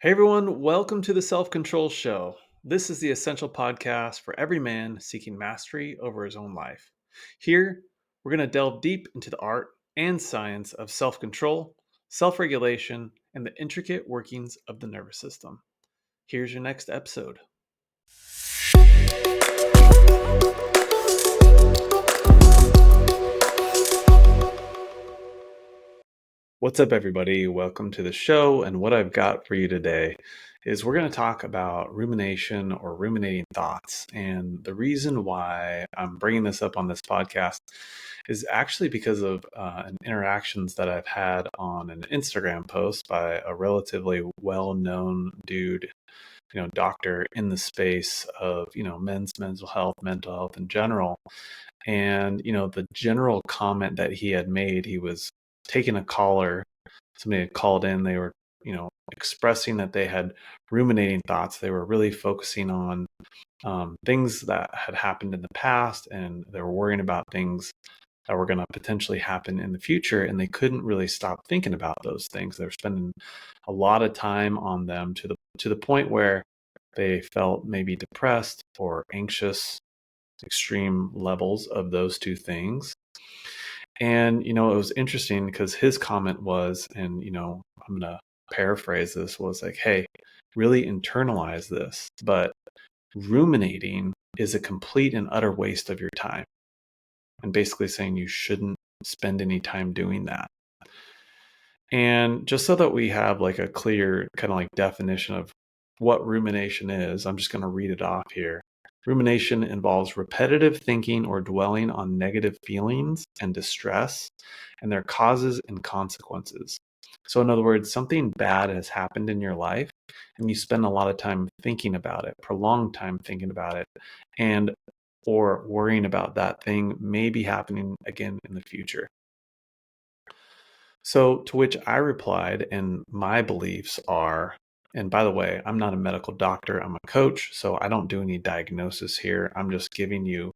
Hey everyone, welcome to the Self Control Show. This is the essential podcast for every man seeking mastery over his own life. Here, we're going to delve deep into the art and science of self control, self regulation, and the intricate workings of the nervous system. Here's your next episode. What's up, everybody? Welcome to the show. And what I've got for you today is we're going to talk about rumination or ruminating thoughts. And the reason why I'm bringing this up on this podcast is actually because of interactions that I've had on an Instagram post by a relatively well-known dude, doctor in the space of, men's mental health in general. And, the general comment that he had made, he was taking a caller. Somebody had called in. They were, expressing that they had ruminating thoughts. They were really focusing on things that had happened in the past, and they were worrying about things that were going to potentially happen in the future. And they couldn't really stop thinking about those things. They were spending a lot of time on them to the point where they felt maybe depressed or anxious, extreme levels of those two things. And, it was interesting because his comment was, and, I'm going to paraphrase this, was like, hey, really internalize this. But ruminating is a complete and utter waste of your time. And basically saying you shouldn't spend any time doing that. And just so that we have like a clear kind of like definition of what rumination is, I'm just going to read it off here. Rumination involves repetitive thinking or dwelling on negative feelings and distress and their causes and consequences. So, in other words, something bad has happened in your life and you spend a lot of time thinking about it, prolonged time thinking about it, and or worrying about that thing maybe happening again in the future. So, to which I replied, and my beliefs are, and by the way, I'm not a medical doctor, I'm a coach, so I don't do any diagnosis here. I'm just giving you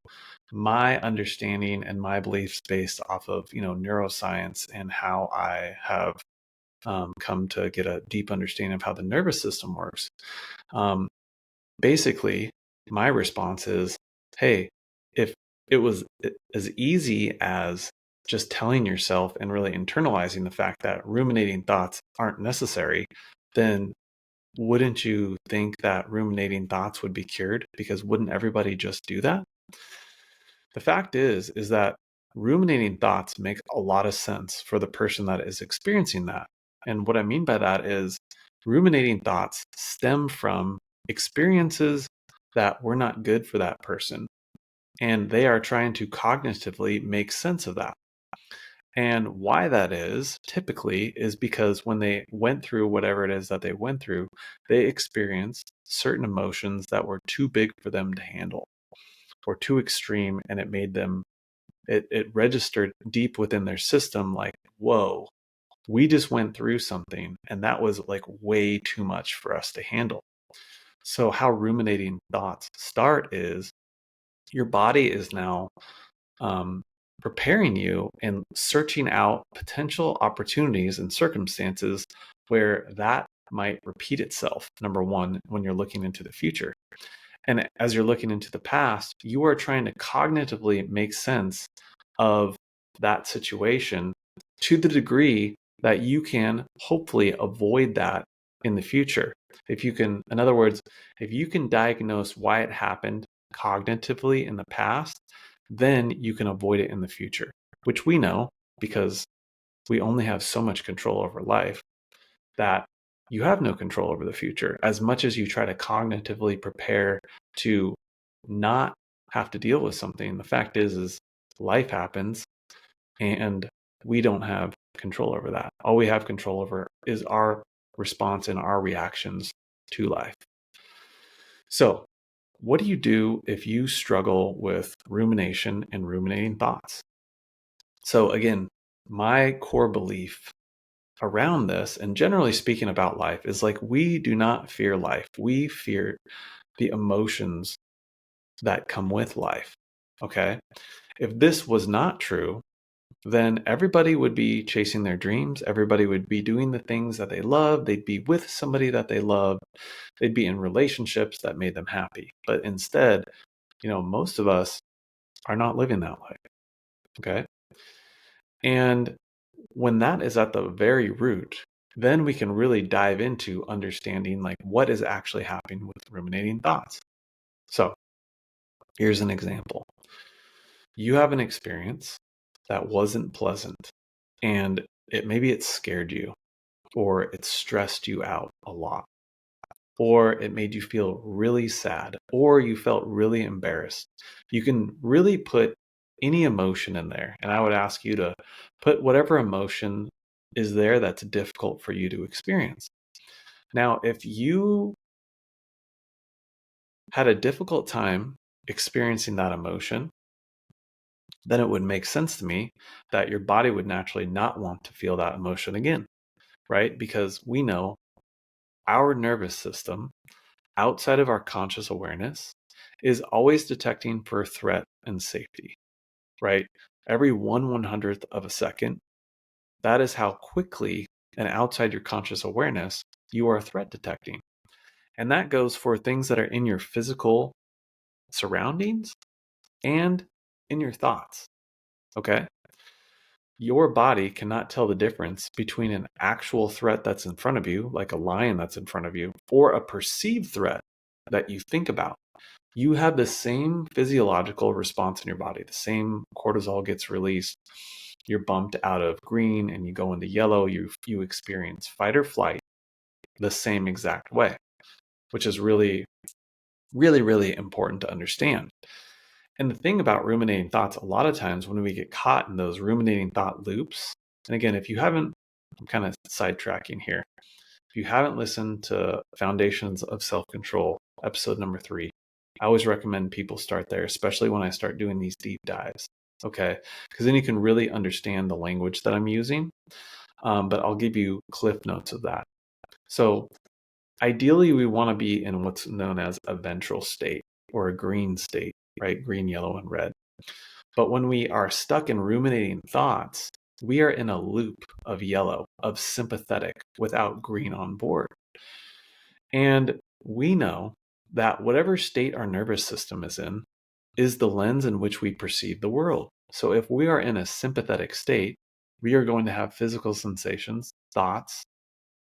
my understanding and my beliefs based off of, neuroscience and how I have come to get a deep understanding of how the nervous system works. Um, Basically, my response is, hey, if it was as easy as just telling yourself and really internalizing the fact that ruminating thoughts aren't necessary, then wouldn't you think that ruminating thoughts would be cured? Because wouldn't everybody just do that? The fact is that ruminating thoughts make a lot of sense for the person that is experiencing that. And what I mean by that is ruminating thoughts stem from experiences that were not good for that person. And they are trying to cognitively make sense of that. And why that is typically is because when they went through whatever it is that they went through, they experienced certain emotions that were too big for them to handle or too extreme. And it made them, it registered deep within their system like, whoa, we just went through something and that was like way too much for us to handle. So, how ruminating thoughts start is your body is now preparing you and searching out potential opportunities and circumstances where that might repeat itself. Number one, when you're looking into the future. And as you're looking into the past, you are trying to cognitively make sense of that situation to the degree that you can hopefully avoid that in the future. If you can, in other words, if you can diagnose why it happened cognitively in the past, then you can avoid it in the future, which we know because we only have so much control over life that you have no control over the future. As much as you try to cognitively prepare to not have to deal with something, the fact is life happens and we don't have control over that. All we have control over is our response and our reactions to life. So, what do you do if you struggle with rumination and ruminating thoughts? So, again, my core belief around this, and generally speaking about life, is like we do not fear life. We fear the emotions that come with life. Okay. If this was not true, then everybody would be chasing their dreams. Everybody would be doing the things that they love. They'd be with somebody that they love. They'd be in relationships that made them happy. But instead, most of us are not living that life. Okay. And when that is at the very root, then we can really dive into understanding like what is actually happening with ruminating thoughts. So here's an example. You have an experience that wasn't pleasant, and maybe it scared you, or it stressed you out a lot, or it made you feel really sad, or you felt really embarrassed. You can really put any emotion in there. And I would ask you to put whatever emotion is there that's difficult for you to experience. Now, if you had a difficult time experiencing that emotion, then it would make sense to me that your body would naturally not want to feel that emotion again, right? Because we know our nervous system outside of our conscious awareness is always detecting for threat and safety, right? Every 1/100th of a second, that is how quickly and outside your conscious awareness you are threat detecting. And that goes for things that are in your physical surroundings and in your thoughts, okay? Your body cannot tell the difference between an actual threat that's in front of you, like a lion that's in front of you, or a perceived threat that you think about. You have the same physiological response in your body. The same cortisol gets released. You're bumped out of green and you go into yellow. You experience fight or flight the same exact way, which is really, really, really important to understand. And the thing about ruminating thoughts, a lot of times when we get caught in those ruminating thought loops, and again, if you haven't, I'm kind of sidetracking here. If you haven't listened to Foundations of Self-Control, episode number 3, I always recommend people start there, especially when I start doing these deep dives. Okay. Because then you can really understand the language that I'm using. But I'll give you cliff notes of that. So ideally, we want to be in what's known as a ventral state or a green state, right? Green, yellow, and red. But when we are stuck in ruminating thoughts, we are in a loop of yellow, of sympathetic, without green on board. And we know that whatever state our nervous system is in is the lens in which we perceive the world. So if we are in a sympathetic state, we are going to have physical sensations, thoughts,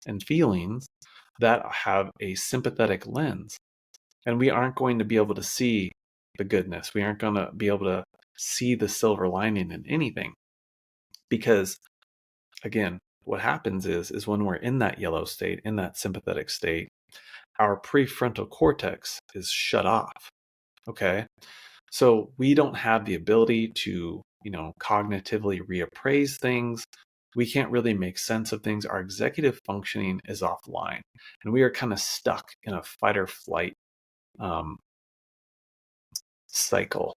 and feelings that have a sympathetic lens. And we aren't going to be able to see the goodness. We aren't going to be able to see the silver lining in anything. Because again, what happens is when we're in that yellow state, in that sympathetic state, our prefrontal cortex is shut off. Okay. So we don't have the ability to, cognitively reappraise things. We can't really make sense of things. Our executive functioning is offline, and we are kind of stuck in a fight or flight cycle,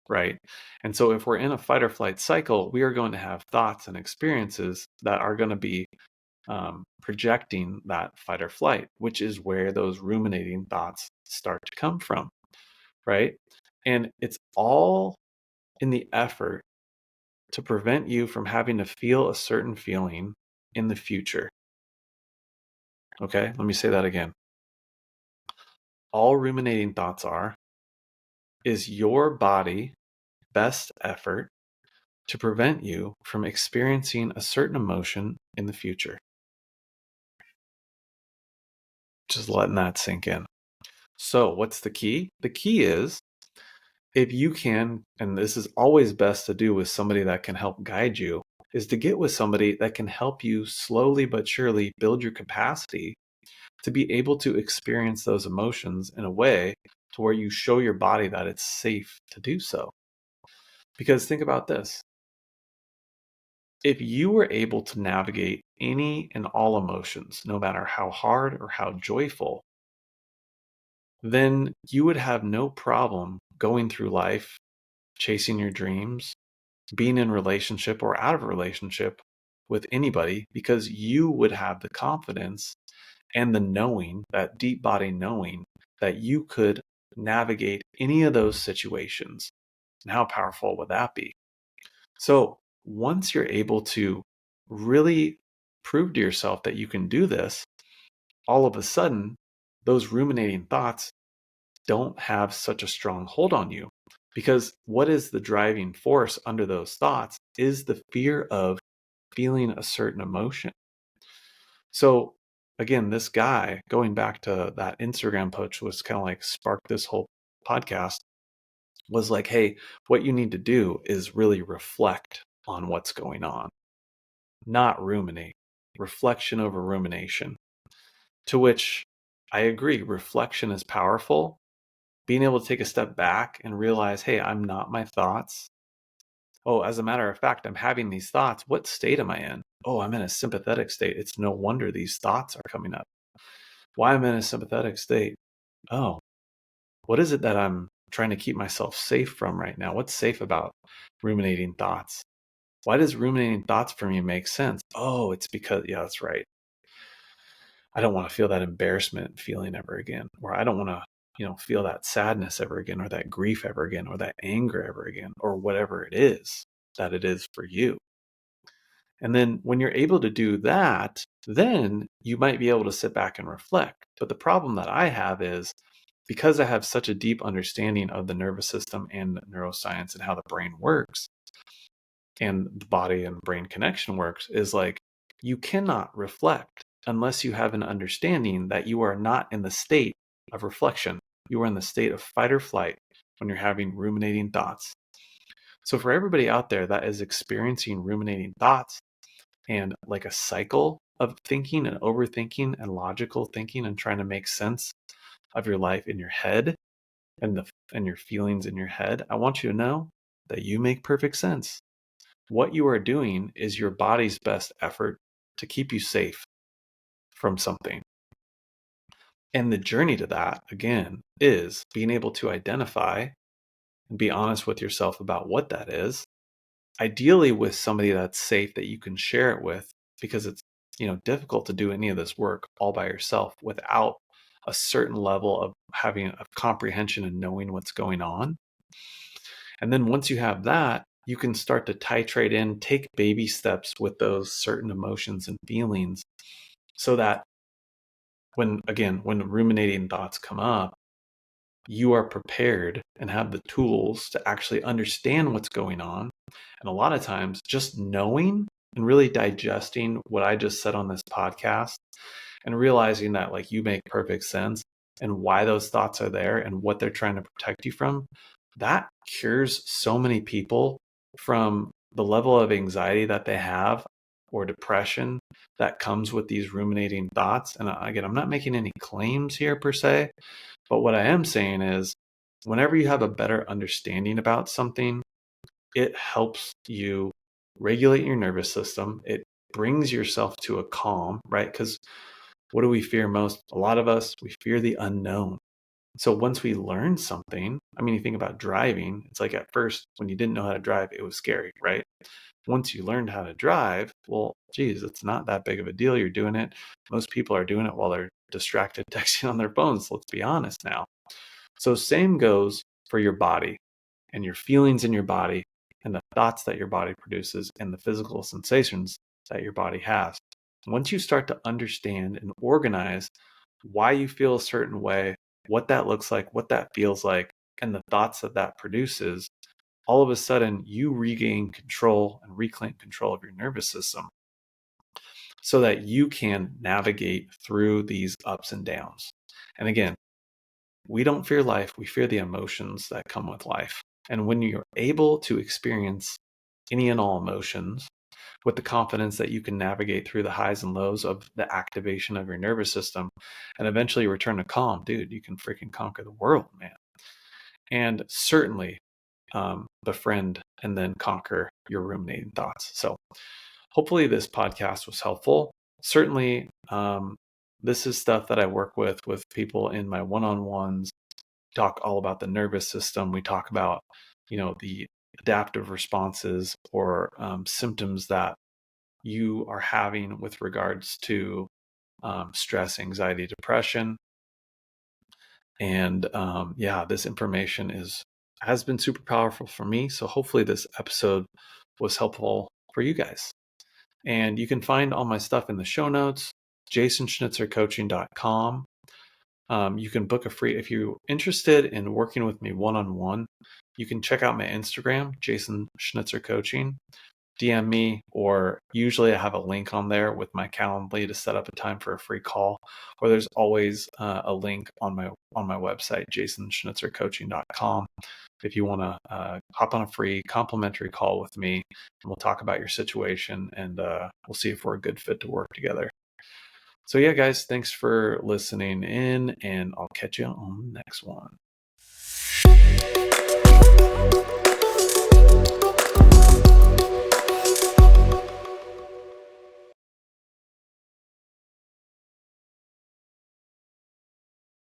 right? And so if we're in a fight or flight cycle, we are going to have thoughts and experiences that are going to be projecting that fight or flight, which is where those ruminating thoughts start to come from, right? And it's all in the effort to prevent you from having to feel a certain feeling in the future. Okay, let me say that again. All ruminating thoughts is your body best effort to prevent you from experiencing a certain emotion in the future. Just letting that sink in. So what's the key? The key is if you can, and this is always best to do with somebody that can help guide you, is to get with somebody that can help you slowly but surely build your capacity to be able to experience those emotions in a way to where you show your body that it's safe to do so. Because think about this. If you were able to navigate any and all emotions, no matter how hard or how joyful, then you would have no problem going through life, chasing your dreams, being in relationship or out of a relationship with anybody, because you would have the confidence and the knowing, that deep body knowing, that you could navigate any of those situations. And how powerful would that be? So once you're able to really prove to yourself that you can do this, all of a sudden, those ruminating thoughts don't have such a strong hold on you. Because what is the driving force under those thoughts is the fear of feeling a certain emotion. So, again, this guy, going back to that Instagram post, was kind of like sparked this whole podcast, was like, hey, what you need to do is really reflect on what's going on, not ruminate. Reflection over rumination. To which I agree, reflection is powerful. Being able to take a step back and realize, hey, I'm not my thoughts. Oh, as a matter of fact, I'm having these thoughts. What state am I in? Oh, I'm in a sympathetic state. It's no wonder these thoughts are coming up. Why am I in a sympathetic state? Oh, what is it that I'm trying to keep myself safe from right now? What's safe about ruminating thoughts? Why does ruminating thoughts for me make sense? Oh, it's because, yeah, that's right. I don't want to feel that embarrassment feeling ever again, or I don't want to, feel that sadness ever again, or that grief ever again, or that anger ever again, or whatever it is that it is for you. And then when you're able to do that, then you might be able to sit back and reflect. But the problem that I have is because I have such a deep understanding of the nervous system and neuroscience and how the brain works and the body and brain connection works, is like you cannot reflect unless you have an understanding that you are not in the state of reflection. You are in the state of fight or flight when you're having ruminating thoughts. So for everybody out there that is experiencing ruminating thoughts and like a cycle of thinking and overthinking and logical thinking and trying to make sense of your life in your head and your feelings in your head, I want you to know that you make perfect sense. What you are doing is your body's best effort to keep you safe from something. And the journey to that, again, is being able to identify and be honest with yourself about what that is, ideally with somebody that's safe that you can share it with, because it's difficult to do any of this work all by yourself without a certain level of having a comprehension and knowing what's going on. And then once you have that, you can start to titrate in, take baby steps with those certain emotions and feelings so that when ruminating thoughts come up, you are prepared and have the tools to actually understand what's going on. And a lot of times just knowing and really digesting what I just said on this podcast and realizing that like you make perfect sense and why those thoughts are there and what they're trying to protect you from, that cures so many people from the level of anxiety that they have or depression that comes with these ruminating thoughts. And again, I'm not making any claims here per se, but what I am saying is whenever you have a better understanding about something, it helps you regulate your nervous system. It brings yourself to a calm, right? Because what do we fear most? A lot of us, we fear the unknown. So once we learn something, I mean, you think about driving, it's like at first when you didn't know how to drive, it was scary, right? Once you learned how to drive, well, geez, it's not that big of a deal. You're doing it. Most people are doing it while they're distracted texting on their phones. Let's be honest now. So same goes for your body and your feelings in your body and the thoughts that your body produces and the physical sensations that your body has. Once you start to understand and organize why you feel a certain way, what that looks like, what that feels like, and the thoughts that that produces, all of a sudden you regain control and reclaim control of your nervous system so that you can navigate through these ups and downs. And again, we don't fear life, we fear the emotions that come with life. And when you're able to experience any and all emotions with the confidence that you can navigate through the highs and lows of the activation of your nervous system and eventually return to calm, dude, you can freaking conquer the world, man. And certainly befriend and then conquer your ruminating thoughts. So hopefully this podcast was helpful. Certainly, this is stuff that I work with people in my one-on-ones. Talk all about the nervous system. We talk about, the adaptive responses or symptoms that you are having with regards to stress, anxiety, depression. And this information has been super powerful for me. So hopefully this episode was helpful for you guys. And you can find all my stuff in the show notes, jasonschnitzercoaching.com. You can book a free, if you're interested in working with me one-on-one, you can check out my Instagram, Jason Schnitzer Coaching. DM me, or usually I have a link on there with my Calendly to set up a time for a free call, or there's always a link on my website, jasonschnitzercoaching.com, if you want to hop on a free complimentary call with me, and we'll talk about your situation, and we'll see if we're a good fit to work together. So yeah, guys, thanks for listening in, and I'll catch you on the next one.